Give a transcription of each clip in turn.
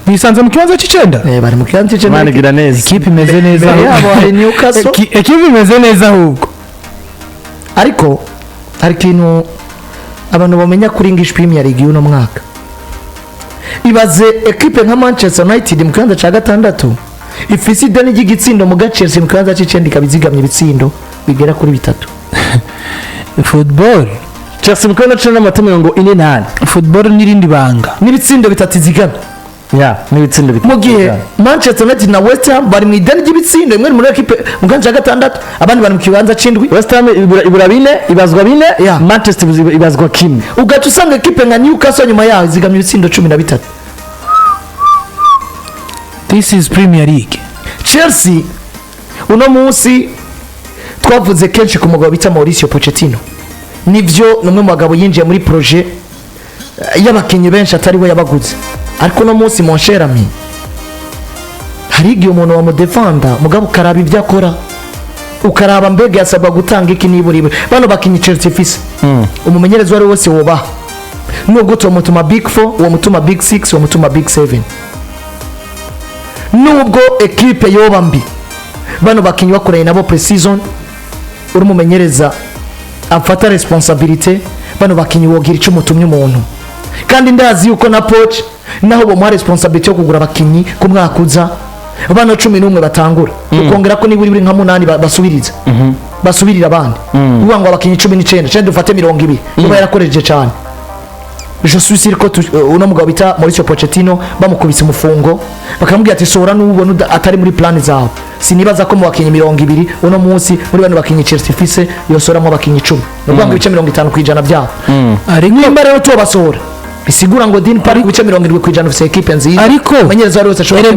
bisanze mu kibanza cy'icenda bari mu kibanza cy'icenda manigira neza ikipe imeze neza yabo hari Newcastle ikipe imeze neza ahubwo ariko hari ikintu abantu bamenya kuri English Premier League y'uno mwaka ibaze ekipe nka Manchester United mu kibanza cya gatandatu ifise ideni ry'igitsindo mu Chelsea mu kibanza cy'icenda ikabizigamye ibitsindo bigera kuri 3 football Chelsea mu kibanza cy'icenda n'amatama 48 football n'irindi banga n'ibitsindo 3 izigamye n'ibitsindo mu gihe Manchester United na West Ham bari mu ideni ry'ibitsindo imwe muri ekipe mu kibanza cya gatandatu abandi bari mu kibanza c'indwi. West Ham ibura 4 ibazwa 4 Manchester ibazwa 1 ugaca usanga ekipe nka Newcastle nyuma yaho izigamye ibitsindo 13. This is Premier League. Chelsea uno munsi twavuze kenshi ku mugabo bita Mauricio Pochettino nivyo numwe mu bagabo yinjiye muri projet y'abakinyi benshi atari we yabaguze ariko no munsi mon cher ami hari igihe umuntu wa mudefanda mugabo ukaraba ibyo akora ukaraba mbega yasabwa gutanga iki niburiwe bano bakinyi Chelsea ifise umumenyereza wari wose woba nubwo tumutuma big 4 uwo mutuma big 6 uwo mutuma big 7 nubwo ekipe yoba mbi bano bakinyi bakoranye nabo pre-season uri mumenyereza afata responsibility bano bakinyi wogira icyo mutumye umuntu kandi ndazi yuko na Poch naho bo mu responsibility yo kugura abakinyi ku mwaka uza bano 11 batangura ukongera ko niburi nka 8 basubiriza basubirira abandi uvuga ngo abakinyi 19 cyane dufate 20 niba yarakoreje cyane je suis sûr ko uno mugabo bita Mauricio Pochettino bamukubise umufungo bakamubwira ati sora n'ubona atari muri plan zawe sinibaza ko mu bakinyi 20 uno munsi muri bano bakinyi Chelsea ifise yosora mu bakinyi 10 n'ubwo ngo ibice 50% byabo ari nk'imba rero to basora bisigura ngo Dean Park ibice 70% ufise equipe nziza ariko menyereza wari wose ashobora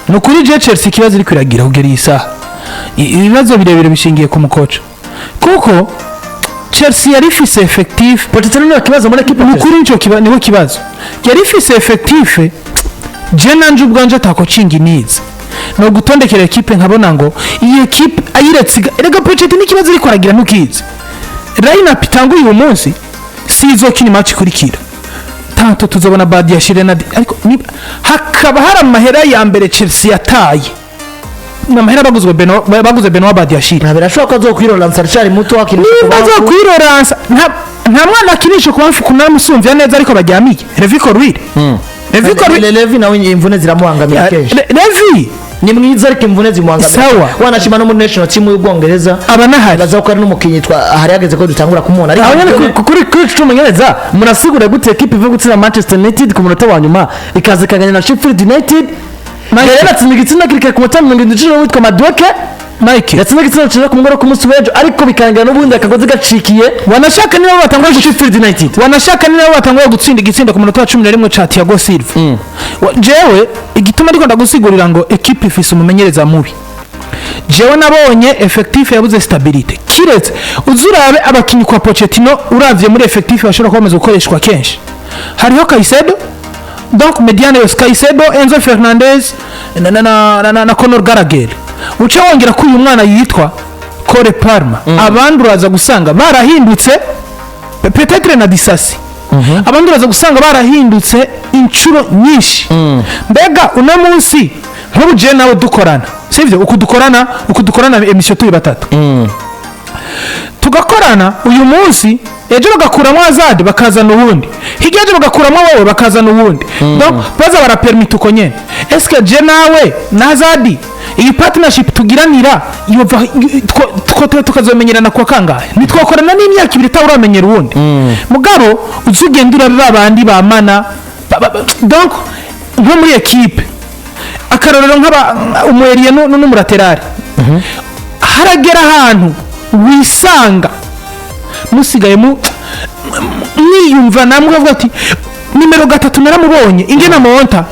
no kuri Chelsea kibazo iri kwiragira kugera isaha ibibazo birebire bishingiye ku mukoca kuko Chelsea yari ifise effectif Pochettino no kibazo muri equipe nukuri niho kibazo yari ifise effectif je nanje ubwanje atako cingi needs no gutondekera equipe nkabona ngo iyi equipe ayiretse erega Pochettino ikibazo iri kwaragira nukizi lineup itanguye uyu munsi sizo kini match kurikira tanto tuzobona Badiashile na ariko hakaba hari amahera ya mbere Chelsea yataye namahera baguze Benoit Badiashile nabirashoboka ko azokwirora Sarchari muto akiri ko kwirora nta mwana akinisha ku bafuku namusumvya neza ariko bajyamiye Revico Ruire Levi nawe imvune ziramuhangamiye kenshi Levi ni mwiza ariko imvune zimuhangamiye wanashima no muri national team y'Ubwongereza abanahari bazakora n'umukinyi hari yageze ko dutangura kumubona ariko kuri cy'umumenyereza murasigura gute equipe ivuga gutsinda Manchester United ku munota wa nyuma ikaza kaganya na Sheffield United rero atsinda igitsina kirike ku munota 70 witwa Madueke Mike yatsinda igitsina cyo ku mugoro ku munsi w'ejo ariko bikangana n'ubundi akagozi gacikiye wanashaka niba batangwa Sheffield United wanashaka niba batangwa gutsinda igitsinda ku munota wa 11 cha Thiago Silva jewe igituma ariko ndagusigurira ngo equipe ifise umumenyereza mubi jewe nabonye effectif yabuze stability kiretse uzurabe abakinyi kwa Pochettino uravye muri effectif bashobora kwamaze gukoreshwa kenshi hariho Caicedo donc mediane yo Caicedo Enzo Fernandez na Conor Gallagher uce wongera ko uyu mwana yitwa Cole Palmer abandi uraza gusanga barahindutse peut-être na Disasi abandi uraza gusanga barahindutse incuro nyinshi mbega uno munsi nk'ubuje nawe dukorana sivyo ukudukorana emission turi batatu tugakorana uyu munsi ejo bagakuramo Azad bakazana ubundi higeje bagakuramo wowe bakazana ubundi donc baza barapermit uko nyene est-ce que je nawe na Azad iyi partnership tugiranira tukazomenyerana kwa kangahe nitwakorana n'imyaka 2 tawuramenyera ubundi mugabo uzugendura babandi bamana donc nko muri equipe akarorero nk'aba umweriye n'umuraterari haragera ahantu wisanga musigaye mwiyumva namwe avuga ati nimero 3 naramubonye ingena monta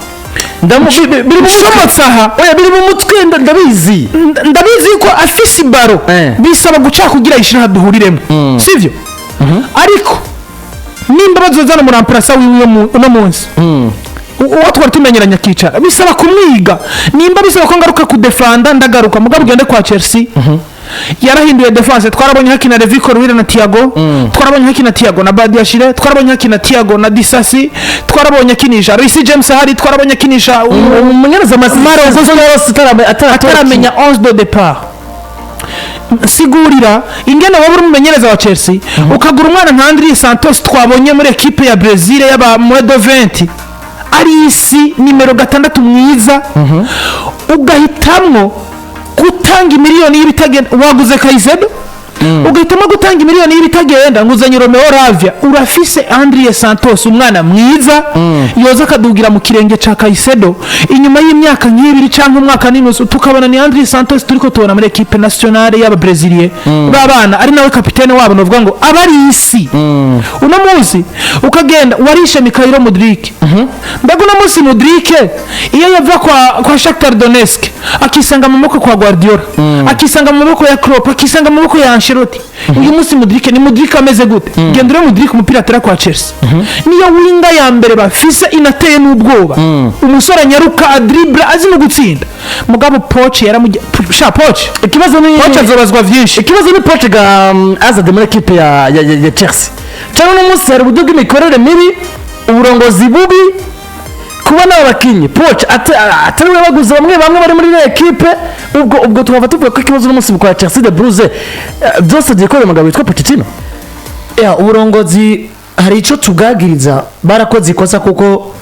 biri mu mutwe ndabizi ko afise baro bisaba guca kugira ishira duhuriremo sivyo ariko nimba bazozana muri amprasa uno munsi uwo twari tumenyeranya kicara bisaba kumwiga nimba bisaba ko ngaruka kudefanda ndagaruka mugabo ugende kwa Chelsea yarahinduye defense twarabonye hakina Levico Ruhire na Thiago twarabonye hakina Thiago na Badiashile twarabonye hakina Thiago na Disasi twarabonye akinisha Reece James hari twarabonye akinisha umumenyereza Maro Augusto ataramenya 11 de départ sigurira ingene waba uri umumenyereza wa Chelsea ukagura umwana nka André Santos twabonye muri equipe ya Brazil yaba Moedo 20 ari isi nimero 6 mwiza ugahitamwo gutanga miliyoni y'ibitagenda waguze Kaisedo ugahitamo gutanga miliyoni y'ibitagenda nguzanye Romeo Lavia urafise André Santos umwana mwiza yoza kadugira mu kirenge ca Kaisedo inyuma y'imyaka nk'ibiri cyangwa umwaka n'inusu tukabona ni André Santos turiko tubona muri equipe nationale y'aba Brazilien babana ari nawe kapitene wabo novuga ngo abari isi uno munsi ukagenda warishe Mikhailo Mudryk mbega uno munsi Mudryk iyo yava kwa Shakhtar Donetsk akisanga mu maboko kwa Guardiola akisanga mu maboko ya Klopp akisanga mu maboko ya Ancelotti uyu munsi Mudryk ameze gute genda ure Mudryk umupira atera kwa Chelsea niyo winga ya mbere bafise inateye n'ubwoba umusore nyaruka adribble azi no gutsinda mugabo Poch Poch ikibazo ni Poch azobazwa vyinshi ikibazo ni Poch ga azade muri equipe ya Chelsea cyangwa no munsi hari ubuduga imikorere mibi uburongozi bubi kubona abakinyi Poch atari we baguze bamwe bari muri equipe ubwo twava tuvuga ko ikibazo n'umunsi kwa Chelsea de Bruce byose gikore mugabo witwa Pochettino uburongozi hari ico tugagiriza barakoze ikosa kuko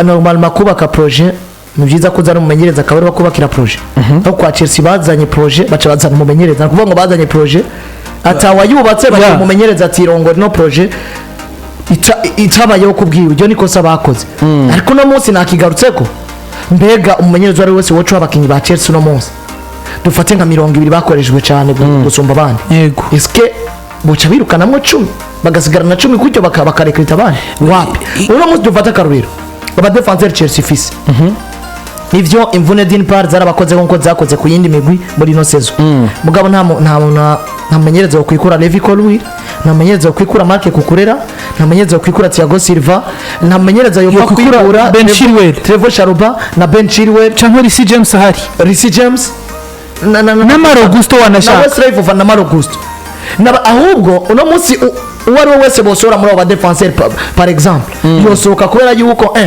normal makubaka projet mu byiza ko zana umumenyereza akaba bakubakira projet aho kwa Chelsea bazanye projet baca bazana umumenyereza kuvuga ngo bazanye projet atawayubatse baca umumenyereza atirongo no projet itabayeho kubwiwe ibyo nikosa bakoze ariko no munsi nakigarutseko mbega umumenyereza wari wese wocu abakinyi ba Chelsea no munsi dufate nka 200 bakorejwe cyane gusumba abandi yego eske boca birukanamwo 10 bagasigara na 10 kujyo bakarekrita abandi wapi uno munsi dufate akaruriro aba defenseur Chelsea fisi ivyo imvune din par zarabakoze nko zakoze ku yindi migwi muri no saison mugabo nta menyereza wo kwikura Levico Ruhire nta menyereza wo kwikura Marc Cucurella nta menyereza wo kwikura Thiago Silva nta menyereza yo kwikura Ben Chilwell Trevoh Chalobah na Ben Chilwell cyangwa Reece James hari Reece James na Maro Augusto wanashaka na Wesley Fofana na Maro Augusto ahubwo uno munsi uwari wese bosora muri aba defenseur par exemple yosoka kubera yuko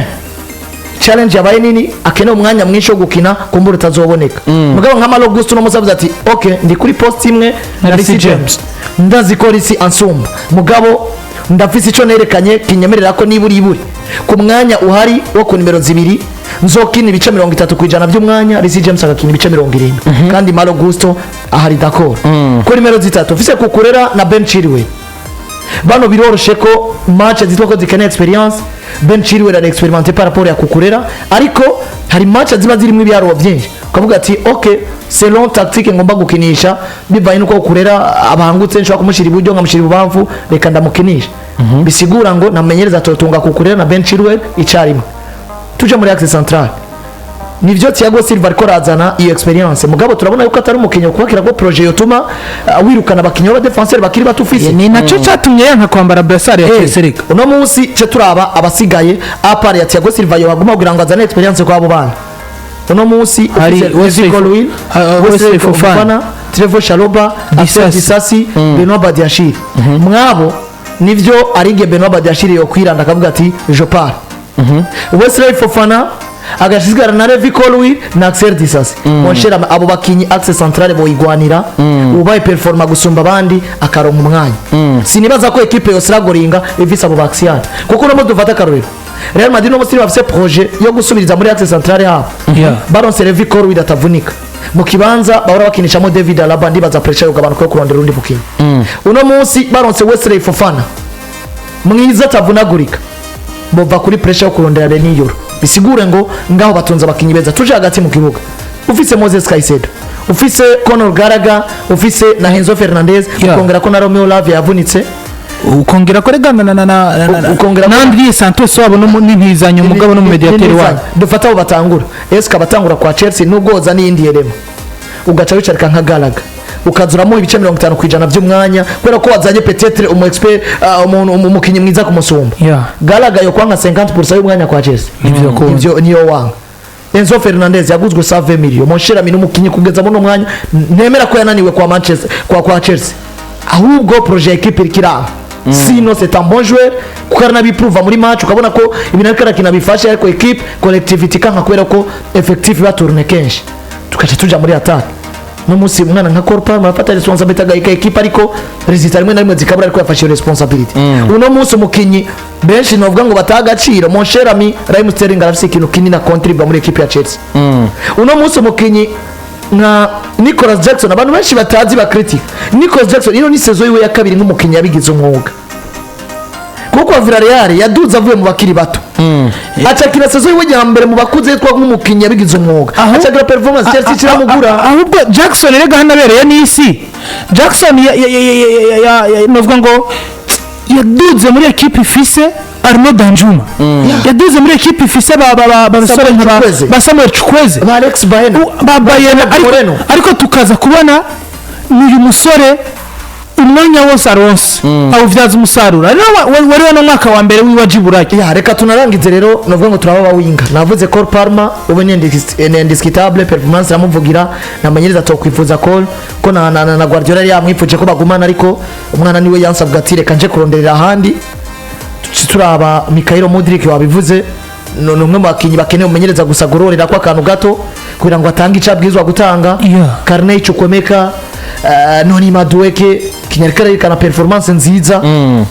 challenge yabaye nini akene umwanya mwinshi wo gukina kumbura tazoboneka mugabo nka Maro Augusto no musabuza ati okay ndi kuri post imwe na Reece James ndazi ko Reece ansumba mugabo ndafise ico nerekanye kinyemerera ko niburi ku mwanya uhari wo ku nimero 2 nzokina ibice 30% by'umwanya Reece James agakina ibice 70 kandi Maro Augusto ahari d'accord ko nimero 3 ufise Cucurella na Ben Chilwell bano biroroshe ko match zitwa ko zikeneye experience Ben Chilwell ari experimenté par rapport ya Cucurella ariko hari match ziba zirimo ibyaro byinshi ukavuga ati okay selon tactique ngomba gukinisha bivaye nuko Cucurella abangutse nshaka kumushira iburyo nkamushira ibubamvu reka ndamukinisha bisigura ngo namenyereza totunga Cucurella na Ben Chilwell icarimo tuje muri axe central nivyo Thiago Silva ariko razana iyo experience mugabo turabona yuko atari umukinyo kubakira ko projet yotuma wirukana abakinyo ba defenseur bakiri batufise ni naco catumye yanka kwambara brassard ya Chelsea uno munsi ce turaba abasigaye apart ya Thiago Silva yo baguma kugira ngo azane experience kwa abo bana uno munsi hari Wesley Fofana Trevoh Chalobah Disasi Benoît Badiashile mwabo nivyo arige Benoît Badiashile yo kwiranda akavuga ati je pars Wesley Fofana agashisigara na Levico Ruhire na Axel Disasi monshera abo bakinyi axe centrale boyigwanira ubaye performa gusumba abandi akaronka umwanya sinibaza ko equipe yo stragoringa ifise abo baxian kuko no dufata karuriro Real Madrid no musiri bafise projet yo gusubiriza muri axe centrale habo baronse Levico Ruhire atavunika mu kibanza bahora bakinishamo David Alaba ndibaza pressure y'ugabanuka yo kurondera undi bukinyi uno munsi baronse Wesley Fofana mwiza atavunagurika bova kuri pressure yo kurondera Reniyoro bisigure ngo ngaho batunza abakinyi beza tuje hagati mu kibuga ufise Moses Caicedo ufise Conor Gallagher ufise na Enzo Fernandez ukongera ko na Romeo Lavia yavunitse ukongera ko regana na André Santos wabo n'intizanyo umugabo no mediateur wabo dufata abo batangura eska batangura kwa Chelsea n'ubwoza n'indi yerema ugaca wicarika nka Gallagher ukazuramo ibice 50% by'umwanya kubera ko wazanye peut-être umu expert umukinyi mwiza kumusumba Gallagher yo kwanga 50% y'umwanya kwa Chelsea ivyo niyo wanga Enzo Fernandez yaguzwe 7 million mon cher ami n'umukinyi kugeza mu mwanya nemera ko yananiwe kwa Manchester kwa Chelsea ahubwo projet equipe irikira sino c'est un bon joueur kukarana bipruva muri match ukabona ko ibintu ariko arakina bifasha ariko equipe collectivity kanka kubera ko effective baturne kenshi tukaje tuja muri attack no musi umwana nka Korpa marafata responsibility ga equipe ariko result rimwe na rimwe zikabura ariko yafashe responsibility uno musi umukinyi benshi novuga ngo batagaciro mon cher ami Raheem Sterling arafise ikintu kinini contribute muri equipe ya Chelsea uno musi umukinyi na Nicholas Jackson abantu benshi batazi ba critic Nicholas Jackson ino ni saison yiwe ya kabiri nk'umukinyi yabigize umwuga kuko Villarreal yaduza avuye mu bakiri bato acakira saison yiwe ya mbere mu bakuze yitwa nk'umukinyi yabigize umwuga acakira performance Chelsea kiramugura ahubwo Jackson rega hanabereye n'isi Jackson novuga ngo yaduze muri equipe ifise Arnaud Danjuma yaduze muri equipe ifise babasore nka Samuel Chukwueze ba Alex Baena ariko tukaza kubona uyu musore umwanya wose aronse awuvyaza umusaruro wari wana mwaka wa mbere wiwajiburake ya reka tunarangize rero novuga ngo turaba winga navuze Cole Palmer ube indiscutable performance yamuvugira namanyiriza tokwifuza Cole ko na Guardiola yamwifuje ko bagumana ariko umwana niwe yansabwa ati reka nje kuronderera ahandi turaba Mikhailo Mudrik wabivuze numwe mu bakinyi bakeneye umenyereza gusa gororera kwa kantu gato kugira ngo atange icabwizwa gutanga Karney Chukwemeka noni Madueke kinyarikara ikana performance nziza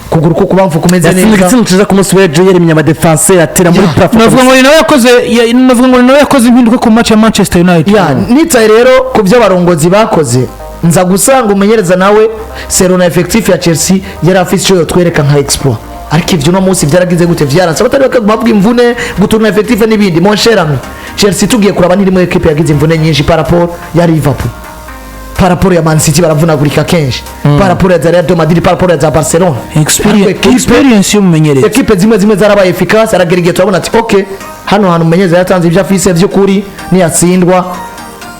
kuguru ko kubamvu kumeze neza yasinze nziza ku munsi w'ejo yari inyama defense atera muri platform navuga ngo nawe yakoze impinduka ku match ya Manchester United nitaye rero ku byo barongozi bakoze nza gusanga umenyereza nawe serona effectif ya Chelsea yari afise cyo twereka nka exploit ariko ivyo no munsi byaragize gute vyaranse batari bakagumabwa imvune guturna effectif n'ibindi mon cher ami Chelsea tugiye kuraba niri mu equipe yagize imvune nyinshi par rapport ya Liverpool par rapport ya Man City baravunagurika kenshi par rapport ya Real Madrid par rapport ya Barcelona experience y'umumenyereza equipe zimwe zarabaye efficace aragerige turabona ati okay hano hano umenyereza yatanze ibyo afise by'ukuri ni yatsindwa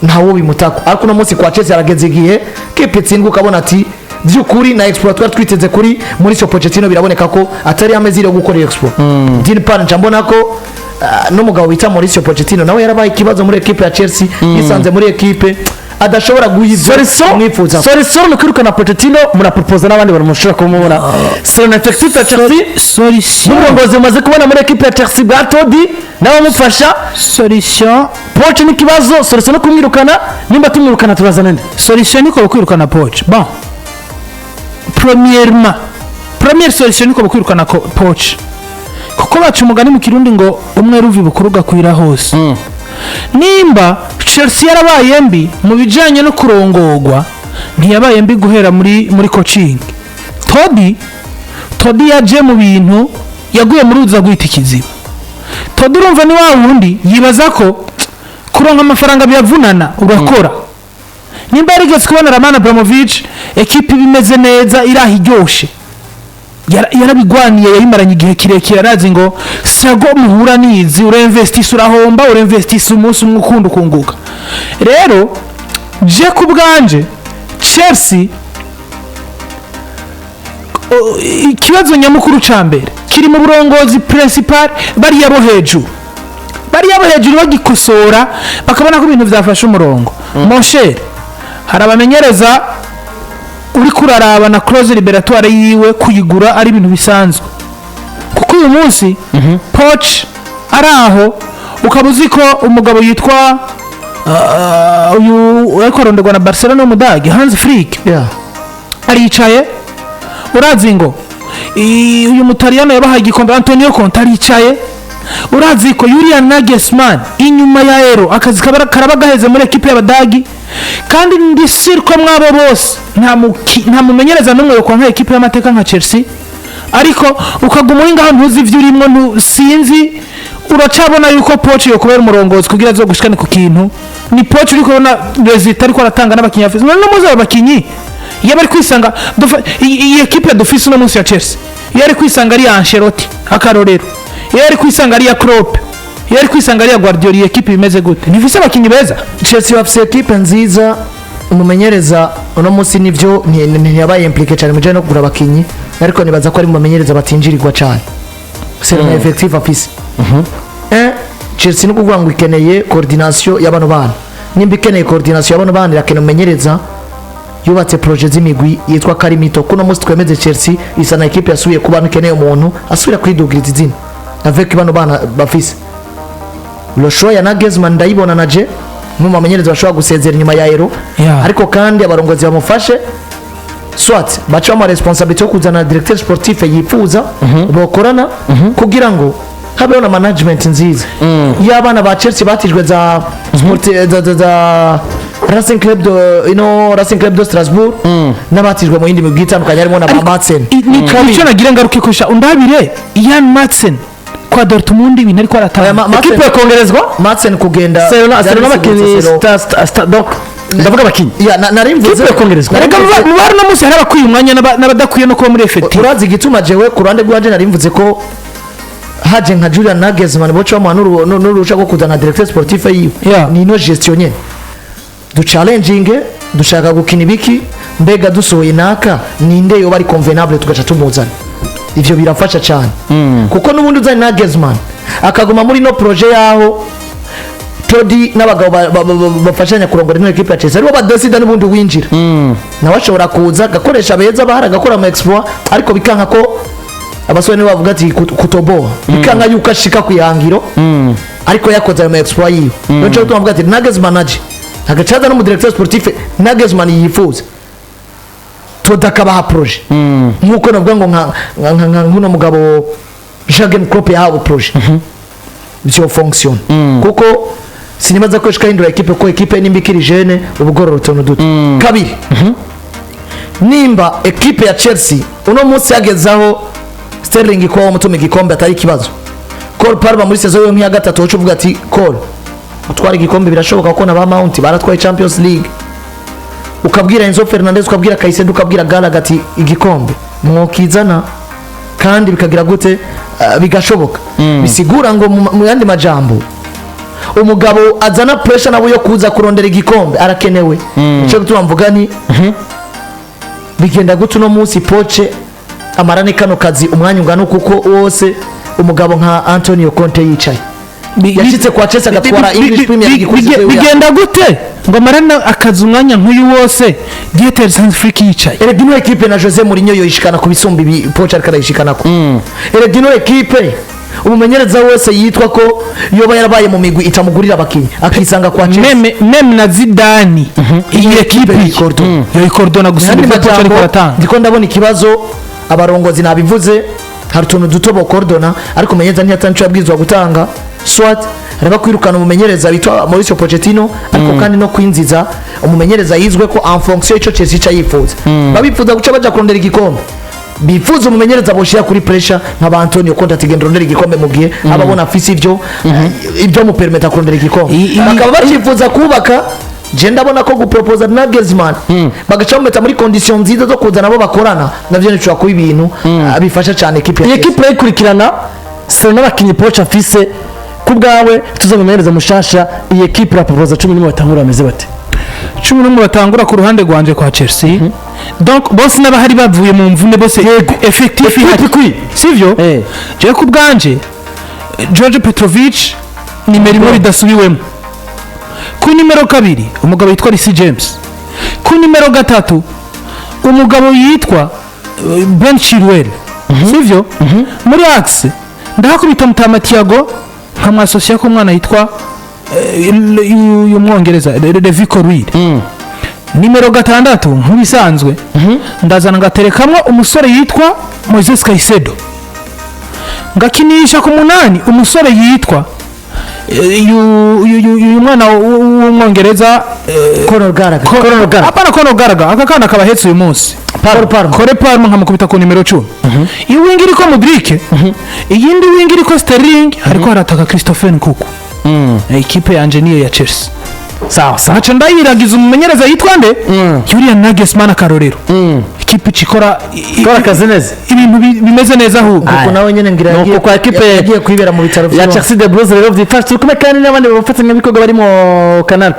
ntawo bimutako ariko no munsi kwa Chelsea arageze igihe equipe tsindwa ukabona ati by'ukuri na exploit twiteze kuri muri Pochettino biraboneka ko atari amezire yo gukora exploit din par mbona ko n'umugabo bita Mauricio Pochettino nawe yarabaye ikibazo muri equipe ya Chelsea yisanze muri equipe adashobora guhiza mwifuza solution no kwirukana Pochettino mura propose n'abandi baramushora kumubona c'est une effectif ya Chelsea solution n'ubongozi umaze kubona muri equipe ya Chelsea Gatodi nawe mufasha solution Poch ni kibazo solution no kumwirukana nimba tumwirukana turazana nde solution niko kwirukana Poch bon première solution niko kwirukana Poch kuko bacu umugani mu kirundi ngo umwe ruvi bukuruga kwira hose nimba Chelsea yarabaye mbi mu bijanye no kurongorwa ntiyabaye mbi guhera muri coaching Todi yaje mu bintu yaguye muri uza guhita ikiziba Todi urumva ni wa wundi yibaza ko kuronka amafaranga byavunana urakora nimba yarigeze kubona Roman Abramovich equipe bimeze neza irahiryoshe yarabigwaniye yayimaranye igihe kirekire arazi ngo sago muhura nizi urinvestisa urahomba urinvestisa umunsi umwe ukunda kunguka rero je ku bwanje Chelsea ikibazo nyamukuru ca mbere kiri mu burongozi principal bari yabo hejuru bagikosora bakabona ko ibintu byafashe umurongo mon cher harabamenyereza uri kuraraba na clause liberatoire yiwe kuyigura ari ibintu bisanzwe kuko uyu munsi Poch araho ukabuzi ko umugabo yitwa uyu ariko aronderwa na Barcelona n'umudage Hans Flick aricaye urazi ngo uyu mutaliyano yabahaye igikombe Antonio Conte aricaye urazi ko Julian Nagelsmann inyuma ya Euro akazi karaba gaheze muri equipe y'abadagi kandi ndi sirko mwabo bose nta mumenyereza numwe kwa nka equipe y'amateka nka Chelsea ariko ukaguma ngaho ntuzi ivyo urimo sinzi uracabona yuko Poch yo kubera umurongozi kugira zo gushikana ku kintu ni Poch uri kubona result ariko aratanga n'abakinyi afise no muzo abakinyi yabari kwisanga iyi equipe dufise no munsi ya Chelsea yari kwisanga ari Ancelotti akarorero yari kwisanga ari ya Klopp yari kwisanga ari ya Guardiola equipe imeze gute nifise abakinyi beza Chelsea bafise equipe nziza umumenyereza uno munsi nivyo ntiyabaye impliqué cyane mujye no kugura abakinyi ariko nibaza ko ari mu bamenyereza batinjirirwa cyane c'est un effectif afise Chelsea no kuvuga ngo ikeneye coordination y'abano bana nimba ikeneye coordination y'abano bana irakeneye umenyereza yubatse projet z'imigwi yitwa Karimito kuno munsi twemeze Chelsea isa na equipe yasubiye kuba ikeneye umuntu asubira kwidugiriza izina avec bano bana bafise lo show ya Nagelsmann ndayibona naje mu mamenyereza bashobora gusezera inyuma ya Euro Yeah. ariko kandi abarongozi bamufashe soit baca ama responsabilité yo kuzana directeur sportif yifuza bokorana kugira ngo habeho na management nziza y'abana ba Chelsea batijwe za za Racing Club de Racing Club de Strasbourg n'abatijwe mu yindi migwi itandukanye harimo na Madsen nicyo nagira ngaruke kusha undabire Ian Madsen kwa Dortmund ibintu ariko aratanga ekipe yakongerezwa Madsen kugenda Serena abakinnyi donc ndavuga abakinnyi narimvuze ekipe yakongerezwa reka mubari no munsi hari abakwiye umwanya n'abadakwiye no kuba muri effective urazi igituma jewe ku ruhande rwanje narimvuze ko haje nka Julian Nagelsmann boca mu n'urusha ko kuzana directeur sportif yiwe Yeah. ni no gestionnaire du challenging dushaka gukina ibiki mbega dusohoye naka ninde yo bari convenable tugaca tumuzana ivyo birafasha cyane kuko nubundi uzanye Nagelsmann akaguma muri no projet yaho Todi n'abagabo bafashanya kurongora ino equipe ya Chelsea aribo badesida n'ubundi winjira nawe ashobora kuza gakoresha beza bahara gakora ama exploit ariko bikanka ko abasore nibo bavuga ati kutoboa bikanka yuko ashika kwihangiro ariko yakoze ama exploit yiwe nacyo tuvuga ati Nagelsmann aje agacaza no mu directeur sportif Nagelsmann yifuza Todi akabaha projet nkuko navuga ngo nkuno mugabo Jurgen Klopp yahawe projet byo fonction kuko sinibaza ko shikahindura equipe ko equipe nimbikiri jeune ubugororo tono duto kabiri nimba equipe ya Chelsea uno munsi yagezaho Sterling ko mutuma igikombe atari kibazo Cole Palmer muri saison yo nk'iya gatatu cyo uvuga ati Cole utwara igikombe birashoboka ko na ba Mount baratwaye Champions League ukabwira Enzo Fernandez ukabwira Caicedo ukabwira Gallagher ati igikombe mwokizana kandi bikagira gute bigashoboka bisigura ngo mu yandi majambo umugabo azana pressure nabo yo kuza kurondera igikombe arakenewe cyo gutuma mvuga ni bigenda gute no munsi Poche amarane kano kazi umwanya ungana kuko wose umugabo nka Antonio Conte yicaye yashitse kwa Chelsea agatwara English Premier League bigenda gute ngo marana akazi umwanya nk'uyu wose Dieter Sanfrick yicaye Eredino equipe na Jose Mourinho yoyishikana ku bisumbi bi Poche ariko arayishikanako Eredino equipe umumenyereza wese yitwa ko yoba yarabaye mu migwi itamugurira abakinyi akisanga kwa Chelsea meme na Zidane iyi equipe yo ikordona gusubira Poche ariko aratanga ndiko ndabona ikibazo abarongozi nabivuze hari tuntu duto bokordona ariko umenyereza ntiyatancu yabwizwa gutanga swat araba kwirukana umumenyereza bitwa Mauricio Pochettino ariko kandi no kwinziza umumenyereza yizwe ko en fonction ico Chelsea ca yifuza babifuza guca baja kurondera igikombe bifuza umumenyereza boshira kuri pressure nka Antonio Conte atigenda rondera igikombe mu gihe ababona afise ibyo mu permeta kurondera igikombe bakaba bacifuza kubaka je ndabona ko gupropose Nagelsmann bagaca mumeta muri condition nziza zo kuzana abo bakorana navyo nicwa ku ibintu bifasha cyane equipe ya equipe ikurikirana Serena abakinnyi Poche afise kubwawe tuzamumereza mushasha iyi equipe raporoza 11 batangura ameze bate 11 batangura ku ruhande rwanje kwa Chelsea donc bose n'abahari bavuye mu mvune bose effectif sivyo je ku bwanje George Petrovic nimero imwe bidasubiwemo ku nimero 2 umugabo yitwa Reece James ku nimero 3 umugabo yitwa Ben Chilwell sivyo muri axe ndahakubita Mutama Thiago nkamwasosiya ko umwana yitwa y'umwongereza Levi Colwill nimero 6 nk'ibisanzwe ndazana ngaterekamwe umusore yitwa Moises Caicedo ngakinisha ku 8 umusore yitwa uyu mwana w'umwongereza Conor Gallagher apana Conor Gallagher akakana kabahetse uyu munsi Cole Palmer nkamukubita ku nimero 10 iyi wingi iriko Mudryk iyindi wingi iriko Sterling ariko harataka Christopher Nkunku equipe yanje niyo ya Chelsea sawa naca ndayiragiza umumenyereza yitwa nde Julian Nagelsmann akarorero equipe cikora akazi neza ibintu bimeze neza ahubwo kuko nawe nyene ngira nuko kwa equipe yagiye kwibera mu bitaro ya Chelsea de Blues rero vyifashe tukume kandi n'abandi bafatanya bikorwa bari mu Canal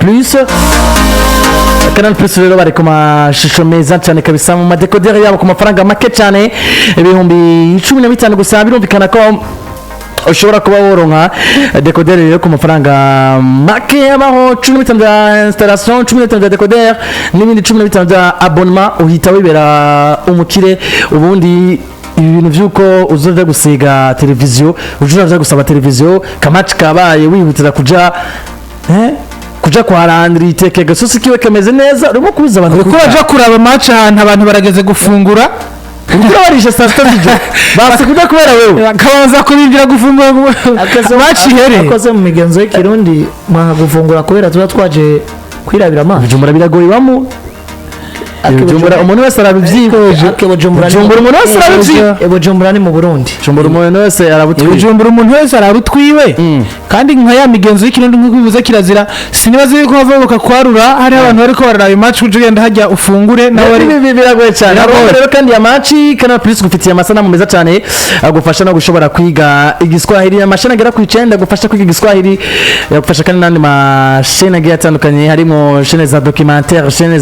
Plus rero bari ku mashusho meza cyane kabisa mu madekodere yabo ku mafaranga make cyane ibihumbi 15 gusa birumvikana ko ushobora kuba woronka decoder rero ku mafaranga make abaho 15 bya installation 15 bya decoder n'ibindi 15 bya abonnement uhita wibera umukire ubundi ibi bintu byuko uzoja gusiga televiziyo uzoja gusaba televiziyo kamaci kabaye wihutira kuja kwa Landry iteke gasosi kiwe kameze neza urimo kubiza abantu kuko baje kuraba match ahantu abantu barageze gufungura uriko barisha saa sita z'ijoro basi kuja kubera wewe kabanza kubinjira gufungura match ihere akoze mu migenzo y'ikirundi mwa gufungura kubera tuba twaje kwirabira amazi Bujumbura biragoye bamu Bujumbura umuntu wese arabivyigoje Bujumbura umuntu wese arabivyigoje Bujumbura ni mu Burundi Bujumbura umuntu wese arabutwiwe Bujumbura umuntu wese arabutwiwe kandi nka ya migenzo y'ikirundi nk'uko bivuze kirazira sinibaze yuko bavuga kwarura hari abantu bariko bararaba match ugenda hajya ufungure nawe ari biragoye cyane rero kandi ya match kana please gufitiye amasanamu meza cyane agufasha no gushobora kwiga igiswahili amashana agera ku 9 gufasha kwiga igiswahili yagufasha kandi nandi mashene agiye atandukanye harimo chaîne za documentaire chaîne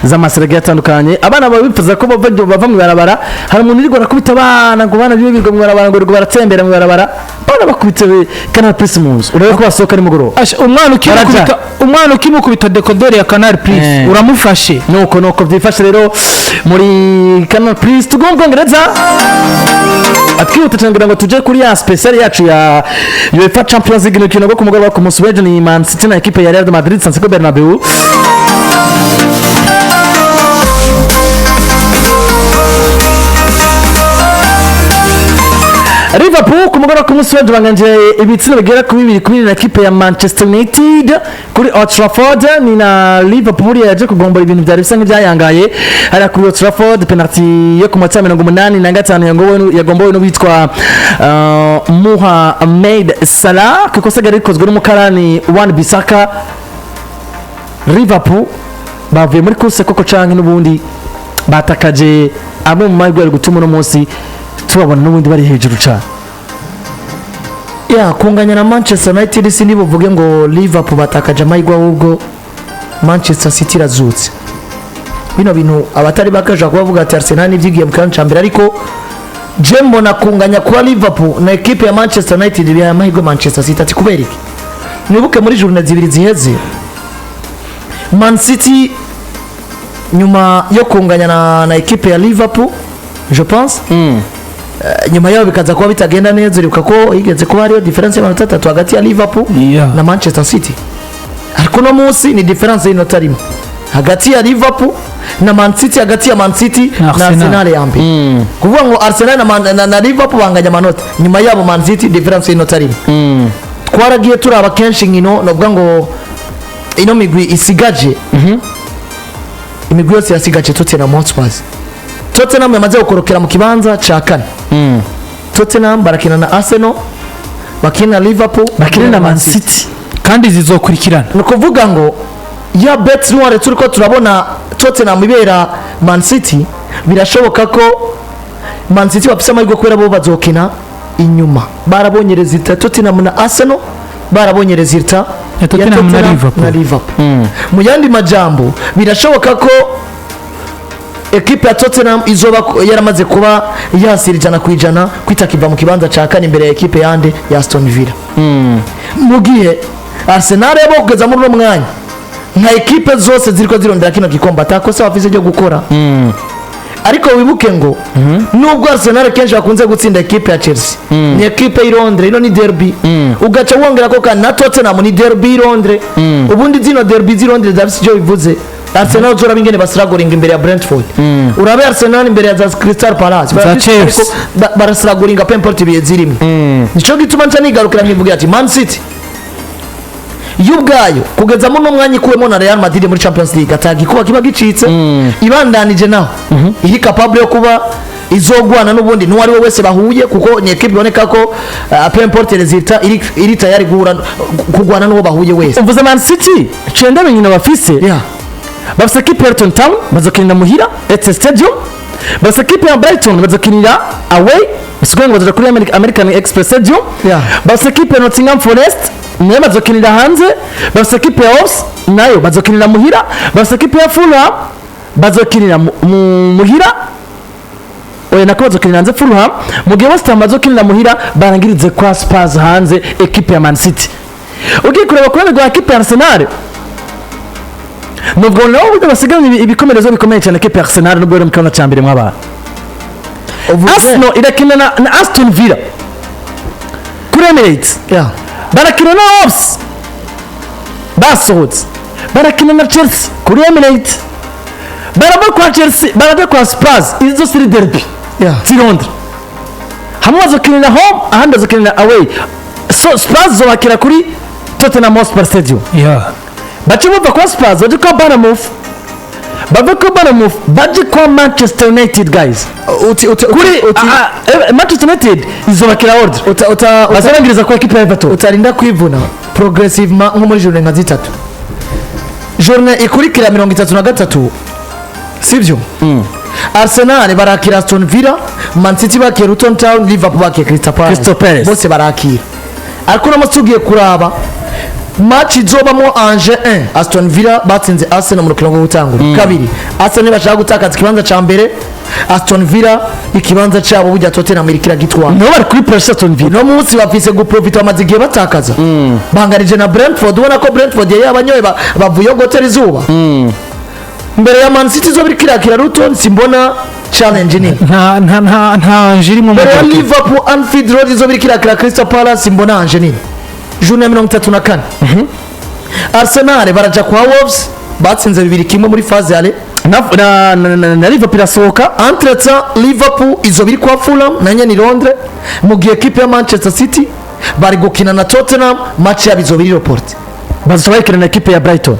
za masirage atandukanye abana babifuza ko bava mu barabara hari umuntu uri gukubita abana ngo bana birirwa mu barabara ngo baratembera mu barabara bana bakubitewe Canal Plus munzu urebe ko basohoka ni mugoro umwana ukimukubita decoder ya Canal Plus uramufashe nuko byifashe rero muri Canal Plus tugomgongereza atwihuta cyane ngo tuje kuri ya special yacu ya UEFA Champions League no kino ku mugoroba ku munsi w'ejo ni Man City na equipe ya Real Madrid Santiago Bernabeu Liverpool ku mugoroba ku munsi w'ejo banganje ibitsina bigera ku 2 na equipe ya Manchester United kuri Old Trafford ni na Liverpool yaje kugombora ibintu byari bisa nk'ibyayangaye hari kuri Old Trafford penalty yo ku mata 85 yagombowe no bitwa Mohamed Salah kuko sagari rikozwe n'umukarani Wan Bissaka Liverpool bavuye muri course koko canke n'ubundi batakaje abo mu magwero gutuma no munsi tubabona n'ubundi bari hejuru cyane ya kunganya na Manchester United si nibo vuge ngo Liverpool batakaje amahirwe ahubwo Manchester City razutse bino bintu abatari bakaje kubavuga ati Arsenal nivyigiye mu kanca mbere ariko je mbona kunganya kwa Liverpool na equipe ya Manchester United ya amahirwe Manchester City ati kubera iki nibuke muri journée zibiri ziheze Man City nyuma yo kunganya na equipe ya Liverpool je pense nyuma yaho bikaza kuba bitagenda neza uribuka ko yigeze kuba hariyo difference y'amanota 3 hagati ya Liverpool na Manchester City ariko no munsi ni difference y'inota rimwe hagati ya Liverpool na Man City hagati ya Man City na Arsenal yambi kuvuga ngo Arsenal na Liverpool banganya amanota nyuma yabo Man City difference y'inota rimwe twaragiye turaba kenshi nkino novuga ngo ino migwi isigaje imigwi yose yasigaje Tottenham Hotspur Tottenham yamaze gukorokera mu kibanza ca kane Tottenham barakina na Arsenal bakina Liverpool bakina na Man City kandi zizokurikirana no kuvuga ngo ya bet noire turiko turabona Tottenham ibera Man City birashoboka ko Man City bafise amahirwe kubera bo bazokina inyuma barabonye resultat Tottenham na Arsenal barabonye resultat ya Tottenham na Liverpool mu yandi majambo birashoboka ko equipe ya Tottenham izoba yaramaze kuba yasirijana kwijana kwitakiva mu kibanza ca kane imbere ya equipe yande ya Aston Villa mu gihe Arsenal yabo kugeza muri no mwanya nka equipe zose ziriko zirondera kino gikomba atakosa bafise cyo gukora ariko wibuke ngo nubwo Arsenal kenshi bakunze gutsinda equipe ya Chelsea ni equipe i Londres ino ni derby ugaca wongera ko kana Tottenham ni derby i Londres ubundi zino derby zi Londres zavise cyo bivuze Arsenal zora bingene basiragoringa imbere ya Brentford urabe Arsenal imbere ya Crystal Palace barasiragoringa pemporti biye zirimo nico gituma nca nigarukira nkivuga ati Man City yubwayo kugeza mu mwanya ikuwemo na Real Madrid muri Champions League atagi kuba kiba gicitse ibandanije naho iri capable yo kuba izogwana n'ubundi n'uwari we wese bahuye kuko ni equipe iboneka ko pemporti resultat iri tayari kugwana n'uwo bahuye wese umvuze Man City cenda benyina bafise bafise equipe ya Everton Town bazokinira muhira Etihad Stadium bafise equipe ya Brighton bazokinira away basigaye ngo bazoja kuri American Express Stadium bafise equipe ya Nottingham Forest nayo bazokinira hanze bafise equipe ya Wolves nayo bazokinira muhira bafise equipe ya Fulham bazokinira muhira oya nako bazokinira hanze Fulham mu gihe West Ham bazokinira muhira barangirize kwa Spurs hanze equipe ya Man City ugiye kureba ku rwego rwa equipe ya Arsenal nubwo nabo buryo basigaranye ibikomerezo bikomeye cyane equipe ya Arsenal nubwo bari mu kibanza cya mbere mw'abana Arsenal irakina na Aston Villa kuri Emirates barakina na Wolves basohotse barakina na Chelsea kuri Emirates baraba kwa Chelsea baraba kwa Spurs izo siri derby ti Londres hamwe bazokinira home ahandi bazokinira away so Spurs zobakira kuri Tottenham Hotspur Stadium baje bava kwa Spurs baje kwa Bournemouth bava kwa Bournemouth baje kwa Manchester United guys kuri Manchester United izobakira order bazarangiriza kwa equipe ya Everton utarinda kwivuna progressivement nko muri journée nka zitatu journée ikurikira 33 sibyo Arsenal barakira Aston Villa Man City bakira Luton Town Liverpool bakira Crystal Palace bose barakira ariko namusugiye kuraba match izobamo Angers 1 Aston Villa batsinze Arsenal mu rukino rwo gutangura kabiri Arsenal bashaka gutakaza ikibanza ca mbere Aston Villa ikibanza cyabo bujya Tottenham irikira gitwa no bari kuri pressure Aston Villa no munsi bafise guprofita amazigiye batakaza bangarije na Brentford ubona ko Brentford yabanyoye bavuye gotera izuba mbere ya Man City zo birikira Luton simbona challenge ni nta njiri mu mbere ya Liverpool Anfield Road zo birikira Crystal Palace simbona anje ni journée 34 Arsenal baraja kwa Wolves batsinze 2-1 muri phase yale na Liverpool asohoka entretemps Liverpool izo biri kwa Fulham na nyene Londres mu gihe equipe ya Manchester City bari gukina na Tottenham match yabo izo biri report bazobayikina na equipe ya Brighton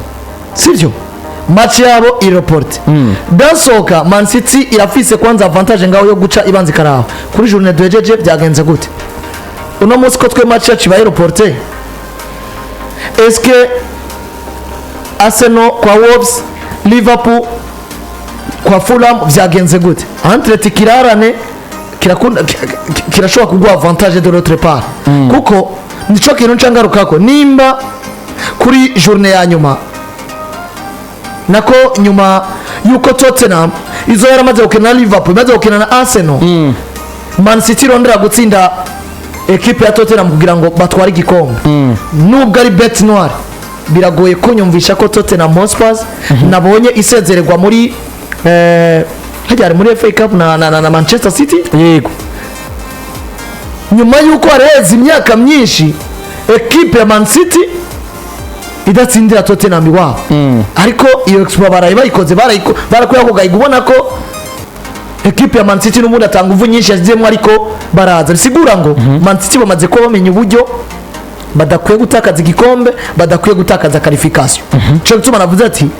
sivyo match yabo i report dasoka Man City irafise kwanza avantage ngaho yo guca ibanzi karaho kuri journée de byagenze gute uno munsi ko twe match yacu bayi reporter est-ce que Arsenal kwa Wolves Liverpool kwa Fulham byagenze gute entre kirarane kirakunda kirashobora kugwa avantage de l'autre part kuko nico kintu ncangarukako nimba kuri journée ya nyuma nako nyuma yuko Tottenham izo yaramaze gukina na Liverpool maze gukina na Arsenal Man City rondera gutsinda equipe ya Tottenham kugira ngo batware igikombe nubwo ari bet noir biragoye kunyumvisha ko Tottenham Hotspur nabonye isezererwa muri hajyari muri FA Cup na Manchester City yego nyuma yuko areze imyaka myinshi equipe ya Man City idatsindira Tottenham iwabo ariko iyo expo bayikoze barakuye ako gahiga ubona ko equipe ya Man City n'ubundi atanga uvu nyinshi yazizemo ariko baraza bisigura ngo Man City bamaze ko bamenya uburyo badakwiye gutakaza igikombe badakwiye gutakaza qualification cyo gutuma navuze ati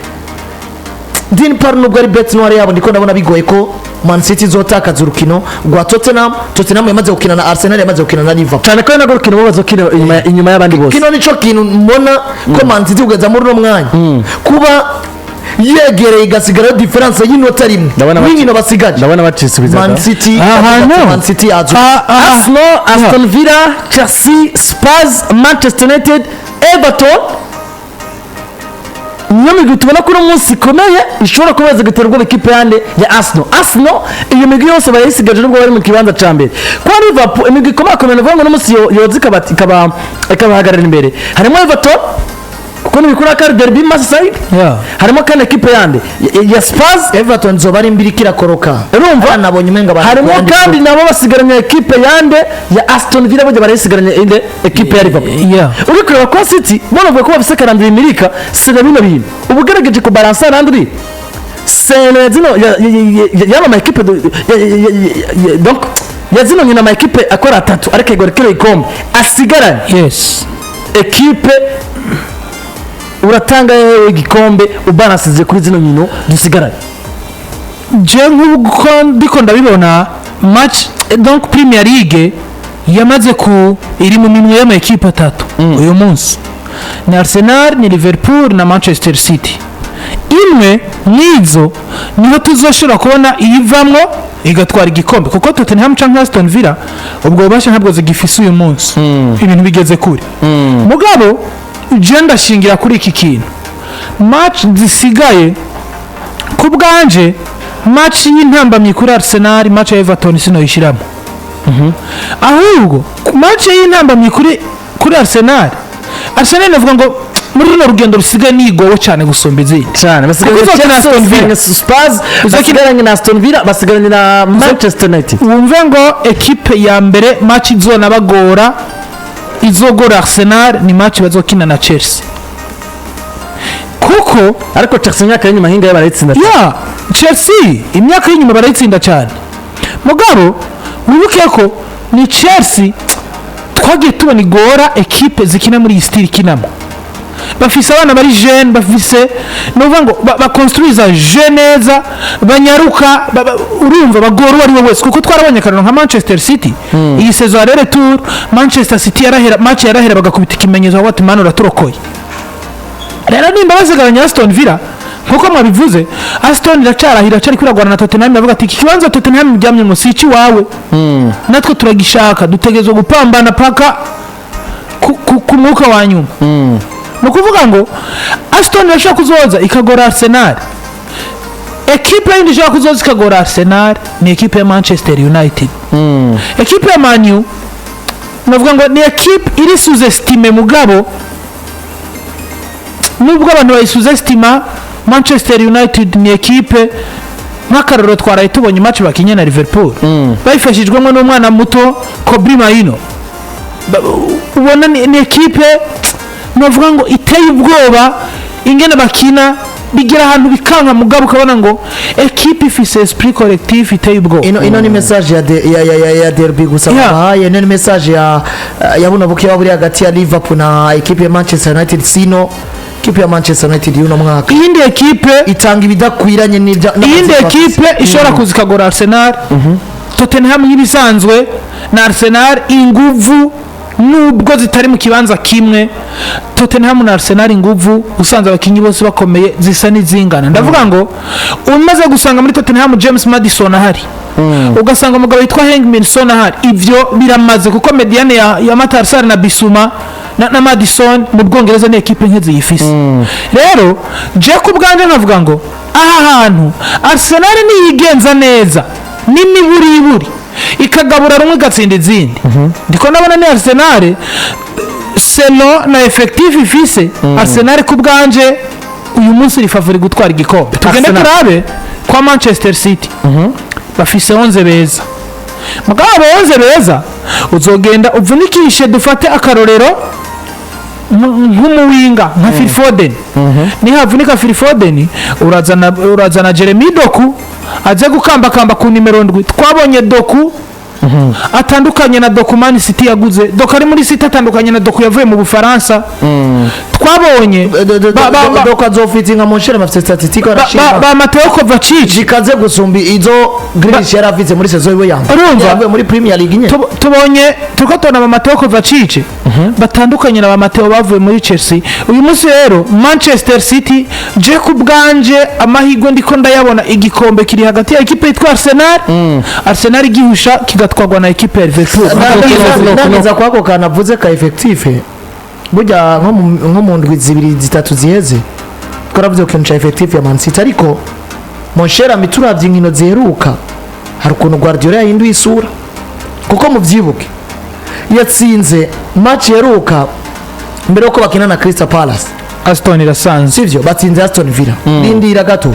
din par nubwo ari bet noir yabo ndiko ndabona bigoye ko Man City zotakaza urukino rwa Tottenham yamaze gukina na Arsenal yamaze gukina na Liverpool cyane ko nago rukino bazokina inyuma y'abandi bose kino nico kintu mbona ko Man City ugeza muri no mwanya kuba yegereye igasigara difference y'inota rimwe n'inkino basigaje ndabona bacisubiza Man City Arsenal Aston Villa Chelsea Spurs Manchester United Everton nyamigi tubona ko umunsi komeye ishobora kubaza guterwa ikipe yande ya Arsenal iyo migi yose bayisigaje nubwo bari mu kibanza ca mbere kwa Liverpool imigi komakomeye vuga ngo n'umunsi yozika bati ikabahagarara imbere harimo Everton kuko nibikura ka derby Merseyside harimo kana equipe yande ya Spurs Everton zo bari mbiri kirakoroka urumva nabonye umenga harimo kandi nabo basigaranye equipe yande ya Aston Villa bajya barisigaranye inde equipe ya Liverpool uri kureba kwa City bonavuga ko bafise karandira imirika sina bino bintu ubugerageje ku balance randri c'est zino ya ma equipe donc yazino nyina ma equipe akora atatu ariko igorikira ikombe asigaranye equipe uratanga igikombe ubaransize kuri zino nkino dusigaranye je nk'uko ndiko ndabibona match donc Premier League yamaze ku iri mu minwe y'ama equipe atatu uyu munsi ni Arsenal ni Liverpool na Manchester City imwe nizo niho tuzoshobora kubona iyivamwo igatwara igikombe kuko Tottenham canke Aston Villa ubwo bubasha ntabwo zigifise uyu munsi ibintu bigeze kure mugabo je ndashingira kuri iki kintu match zisigaye ku bwanje match y'intambamyi kuri Arsenal, match ya Everton sinoyishiramo. Ahubwo match y'intambamyi kuri Arsenal navuga ngo muri runo rugendo rusigaye nigowe cyane gusumba izindi cyane basigaranye na Aston Villa, Spurs basigaranye na Aston Villa, basigaranye na Manchester United. Wumve ngo ekipe ya mbere match izona bagora izogora Arsenal ni match bazokina na Chelsea, kuko ariko Chelsea imyaka y'inyuma hinga barayitsinda. Ya Chelsea imyaka y'inyuma barayitsinda cyane, mugabo wibuke ko ni Chelsea twagiye tubona igora ekipe zikina muri iyi style kinamo, bafise abana bari jeune, bafise nuvuga ngo bakonstruiza jeuneza, banyaruka urumva bagora uwo ari we wese, kuko twarabonye kanano nka Manchester City iyi saison ya retour Manchester City match yarahera bagakubita ikimenyezo aho ati manu raturokoye. Rero nimba bazigaranya Aston Villa nkuko mwabivuze, Aston iracarahira cyari kwiragwana na Tottenham, bavuga ati iki kibanza Tottenham byamye ngo sici wawe, natwe turagishaka, dutegezo gupambana paka ku mwuka wa nyuma. No kuvuga ngo Aston irashaka kuzoza ikagora Arsenal, ekipe yindi ishaka kuzoza ikagora Arsenal ni ekipe ya Manchester United. Ekipe ya Man U navuga ngo ni ekipe iri sous-estimée, mugabo nubwo abantu bayisuzestima, Manchester United ni ekipe nk'akararo twaraye tubonye match bakinye na Liverpool bayifashijwemo n'umwana muto Kobe Mainoo. Ubona ni ekipe navuga ngo iteye ubwoba, ingene bakina bigira ahantu bikanka, mugabo ukabona ngo ekipe ifise esprit collectif iteye ubwoba. Ino ni message ya derby gusa bahaye, ni message ya buno buke buri hagati ya Liverpool na ekipe ya Manchester United. Sino ekipe ya Manchester United yuno mwaka iyindi ekipe itanga ibidakwiranye n'ibya, iyindi ekipe ishobora kuzikagora Arsenal. Tottenham nk'ibisanzwe na Arsenal inguvu nubwo zitari mu kibanza kimwe, Tottenham na Arsenal inguvu usanze abakinyi bose bakomeye zisa n'izingana. Ndavuga ngo umaze gusanga muri Tottenham James Maddison ahari, ugasanga umugabo witwa Heung-min Son ahari, ivyo biramaze, kuko mediane ya Matar na Bissouma na Maddison mu Bwongereza ni ekipe nkezi yifise. Rero je ku bwanje nkavuga ngo aha hantu Arsenal niyigenza neza n'imiburiburi ikagabura rumwe gatsinda izindi, ndiko nabona ni Arsenal selo na effectif ifise. Arsenal ku bwanje uyu munsi iri favori gutwara igikombe. Tugende turabe kwa Manchester City bafise 11 beza, mugabo 11 beza uzogenda uvunikishe, dufate akarorero nk'umuwinga nka Phil Foden. Ni havunika Phil Foden urazana Jeremy Doku aje gukamba ku nimero 7. Twabonye Doku atandukanye na Doku Man City yaguze, Doku ari muri City atandukanye na Doku yavuye mu Bufaransa. Twabonye Doku azofiti nka Monshera mafite statistique arashima ba Mateo Kovacic jikaze gusumbi izo Grealish yaravize muri saison yiwe yanga, yavuye muri Premier League nye. Tubonye tukatona ba Mateo Kovacic batandukanye na ba Mateo bavuye muri Chelsea. Uyu munsi rero Manchester City je ku bwanje amahirwe ndiko ndayabona, igikombe kiri hagati ya ekipe yitwa Arsenal. Arsenal igihusha kigatwagwa na ekipe ya Liverpool. Nageza kwako kanavuze ka effectif burya nko mu ndwi zibiri zitatu ziheze twaravuze ko kintu effectif ya Man City, ariko Monshera mituravye inkino ziheruka hari ukuntu Guardiola yahinduye isura, kuko muvyibuke yatsinze match yeruka mbere yuko bakina na Crystal Palace. Aston irasanze sivyo, batsinze Aston Villa. Lindira gato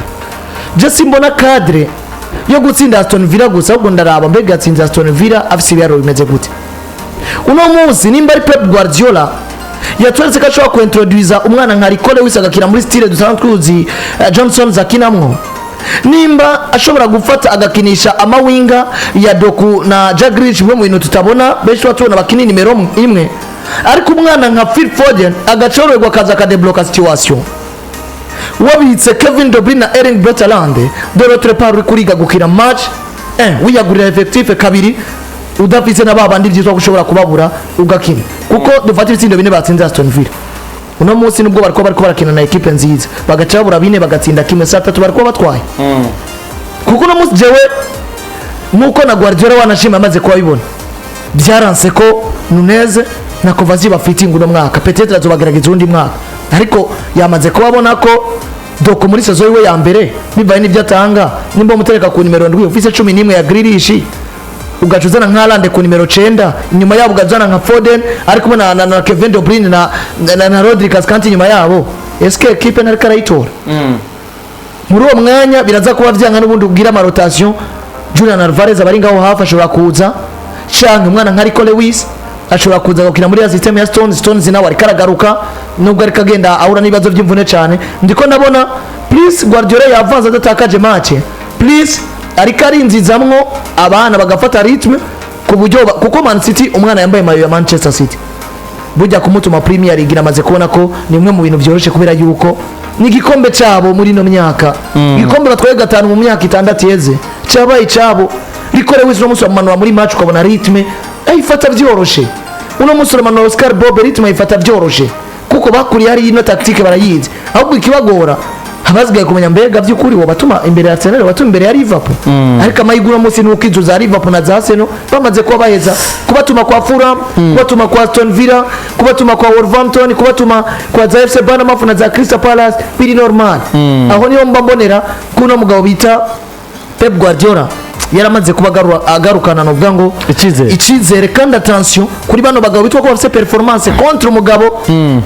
je simbona cadre yo gutsinda Aston Villa gusa, ahubwo ndaraba mbega yatsinze Aston Villa afise ibiro bimeze gute. Uno munsi nimba ari Pep Guardiola yatweretse ko ashobora kuintroduce umwana nka Ricole wisagakira muri style dusanzwe tuzi Johnson zakinamwo, nimba ashobora gufata agakinisha amawinga ya Doku na Jack Grealish mu bintu tutabona benshi batubona bakini nimero 1, ariko umwana nka Phil Foden agacorerwa kaza kadebloka situation. Wabitse Kevin De Bruyne na Erling Braut Haaland de l'autre part kuriga gukira match wiyagurira effectif kabiri udafise na babandi byitwa gushobora kubabura ugakina, kuko dufata ibitsindo bine batsinze Aston Villa. Uno munsi nubwo bariko barakina na equipe nziza bagacabura bine bagatsinda kimwe saa 3 bariko batwaye. Kuko uno munsi jewe nuko na Guardiola wanashima amaze kubibona byaranse ko Nunez na Kovacic bafite inguno mwaka, peut-être azobagerageza undi mwaka, ariko yamaze kubabona ko doko muri saison yiwe ya mbere bivaye n'ibyo atanga nimba umutereka ku nimero 7 ufise 11 ya Grealish ugaca uzana nka Haaland ku nimero 9 inyuma yabo ugazana nka Foden ariko kumwe na Kevin De Bruyne na Rodri Cascante inyuma yabo eske equipe nariko arayitora muri uwo mwanya biraza kuba vyanga n'ubundi ubwira ama rotation Julian Alvarez abari ngaho hafi ashobora kuza canke umwana nka Rico Lewis ashobora kuza gukina muri ya system ya Stones nawe ariko aragaruka nubwo ariko agenda ahura n'ibibazo by'imvune cyane ndiko ndabona please Guardiola yavanze adatakaje match please ariko arinzizamwo abana bagafata ritme ku buryo kuko Man City umwana yambaye mayo ya Manchester City bujya kumutuma Premier League namaze kubona ko ni imwe mu bintu byoroshye kubera yuko ni igikombe cyabo muri no myaka igikombe batwaye gatanu mu myaka 6 yeze cyabaye cyabo Rico Lewis no muso manura muri match ukabona ritme ayifata byoroshe uno muso manura Oscar Bob ritme ayifata byoroshe kuko bakuri hari ino tactique barayizi ahubwo ikibagora abazgaye kumenya mbega by'ukuri wo batuma imbere ya Arsenal batuma imbere ya Liverpool ariko amayigura munsi nuko izo za Liverpool na za Arsenal bamaze kuba baheza kubatuma kwa Fulham kubatuma kwa Aston Villa kubatuma kwa Wolverhampton kubatuma kwa za FC Bournemouth na za Crystal Palace biri normal aho niyo mbambonera kuno mugabo bita Pep Guardiola yaramaze kuba agarukana no bwango ikizere kandi attention kuri bano bagabo bitwa ko bafite performance contre umugabo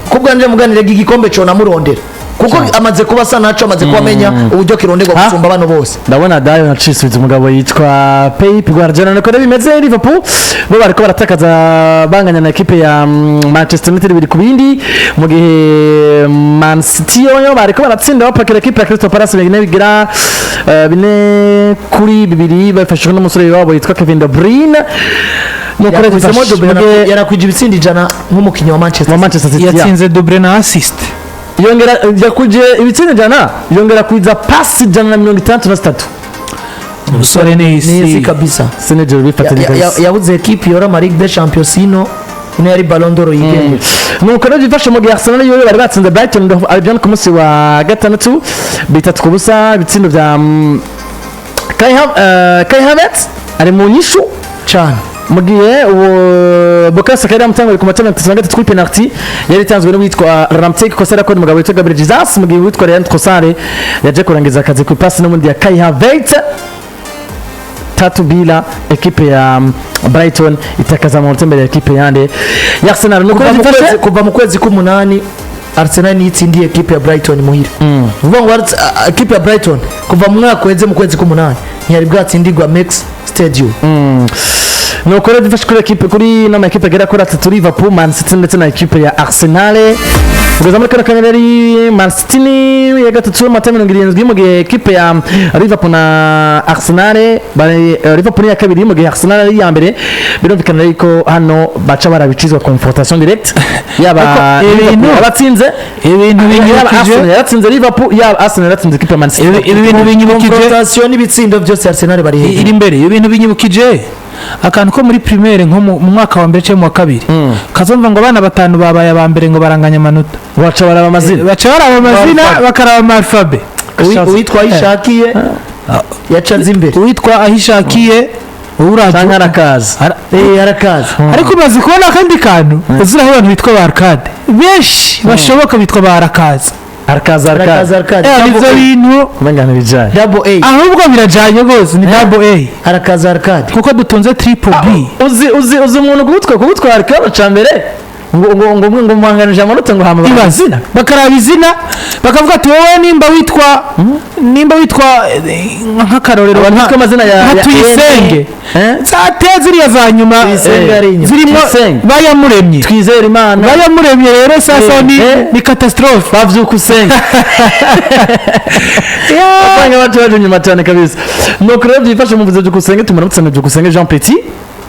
kubwanje muganire gigikombe cyo namurondera kuko amaze kuba sanacho amaze kubamenya uburyo kirondegwa gusumba bano bose ndabona dayo na Chelsea umugabo yitwa Pep Guardiola nako bimeze Liverpool bo bariko baratakaza banganya na equipe ya Manchester United biri kubindi mu gihe Man City yo bariko baratsinda bapakira equipe ya Crystal Palace bigira bine kuri bibiri bafashwe n'umusore wabo yitwa Kevin De Bruyne yarakwije ibitsindi jana nk'umukinyi wa Manchester City yatsinze De Bruyne assist yongera yakuje ibitsina jana yongera kwiza pasi jana na 63 umusore nisi kabisa Senegal bifatanya yabuze equipe yora ma Ligue des Champions ino yari Ballon d'Or yigenge nuko rero bifashe mu gihe Arsenal yo bari batsinze Brighton Albion ku munsi wa gatandatu bitatu ku busa ibitsindo bya Kai Havertz ari mu nyishu cyane mu gihe Bukayo Saka yamutangwe ku matana 93 kuri penalty yari tanzwe no witwa Ramsey Kosara ko umugabo witwa Gabriel Jesus mu gihe witwa Leandro Trossard yaje kurangiza akazi ku pass no mundi ya Kai Havertz 3-0 equipe ya Brighton itakaza mu mbere ya equipe yande ya Arsenal nuko kuva mu kwezi k'umunani Arsenal ni itsindiye equipe ya Brighton muhira vuga ngo equipe ya Brighton kuva mu mwaka weze mu kwezi k'umunani ntiyari bwatsindirwa Max Stadium nuko rero dufashe kuri equipe kuri nama equipe gera kuri atatu Liverpool Man City ndetse na equipe ya Arsenal kugeza muri kanya rero Man City ni ya gatatu amata 70 mu gihe equipe ya Liverpool na Arsenal Liverpool ya kabiri mu gihe Arsenal ari ya mbere birumvikana ariko hano baca barabicizwa confrontation direct yaba abatsinze ibintu binyibukije yatsinze Liverpool ya Arsenal yatsinze equipe ya Man City ibintu binyibukije confrontation n'ibitsindo byose Arsenal bari iri imbere ibintu binyibukije akantu ko muri primaire nko mu mwaka wa mbere cyangwa mu wa kabiri kazumva ngo abana batanu babaye aba mbere ngo baranganya amanota baca baraba amazina bakaraba amalfabe uwitwa Ahishakiye yacanze imbere uwitwa Ahishakiye urajya arakaza ariko bazi kubona akandi kantu uziraho abantu bitwa ba Arcade benshi bashoboka bitwa ba Arakaza Arakaza nivyo bintu mangana bijanye double A ahubwo birajanye gose ni double A Arakaza kuko dutunze triple B uzi umuntu kugutwara Arakaza cambere ngo mwanganije amanota ngo hama ibazina bakaraba izina bakavuga ati wowe nimba witwa nk'akarorero nka amazina ya Tuyisenge zateze iriya za nyuma zirimo bayamuremye twizera Imana bayamuremye rero sasa ni catastrophe bavyuka usenga abanga batu baje nyuma cyane kabisa nuko rero byifashe mu buzo byukusenge tumanutse Byukusenge Jean Petit